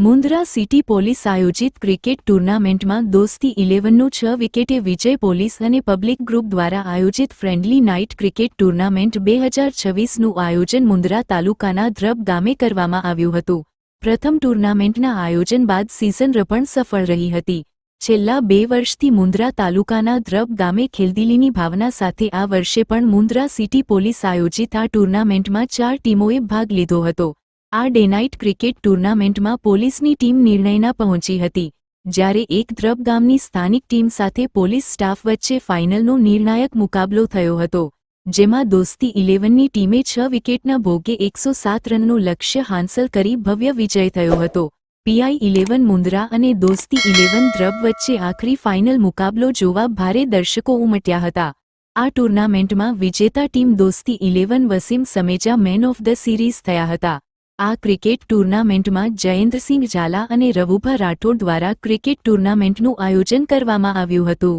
Mundra city police આયોજિત cricket ટૂર્નામેન્ટમાં દોસ્તી 11નું 6 વિકેટે વિજય પોલીસ અને પબ્લિક ગ્રુપ દ્વારા આયોજિત ફ્રેન્ડલી નાઇટ ક્રિકેટ ટૂર્નામેન્ટ 2026નું આયોજન મુન્દ્રા તાલુકાના ધ્રબ ગામે કરવામાં આવ્યું હતું. પ્રથમ ટૂર્નામેન્ટના આયોજન બાદ સિઝન પણ સફળ રહી હતી. છેલ્લા 2 વર્ષથી મુન્દ્રા તાલુકાના ધ્રબ ગામે ખેલદિલીની ભાવના સાથે આ વર્ષે પણ મુન્દ્રા સિટી પોલીસ આયોજિત આ ટૂર્નામેન્ટમાં 4 ટીમોએ ભાગ લીધો હતો. આ ડે નાઇટ ક્રિકેટ ટૂર્નામેન્ટમાં પોલીસની ટીમ નિર્ણયના પહોંચી હતી, જ્યારે એક ધ્રબ ગામની સ્થાનિક ટીમ સાથે પોલીસ સ્ટાફ વચ્ચે ફાઇનલનો નિર્ણાયક મુકાબલો થયો હતો, જેમાં દોસ્તી 11ની ટીમે 6 વિકેટના ભોગે 107 રનનું લક્ષ્ય હાંસલ કરી ભવ્ય વિજય થયો હતો. પીઆઈ 11 મુન્દ્રા અને દોસ્તી 11 ધ્રબ વચ્ચે આખરી ફાઇનલ મુકાબલો જોવા ભારે દર્શકો ઉમટ્યા હતા. આ ટૂર્નામેન્ટમાં વિજેતા team Dosti 11 Wasim Sameja man of the series થયા હતા. આ ક્રિકેટ ટૂર્નામેન્ટમાં જયેન્દ્રસિંહ ઝાલા અને રવુભા રાઠોડ દ્વારા ક્રિકેટ ટૂર્નામેન્ટનું આયોજન કરવામાં આવ્યું હતું.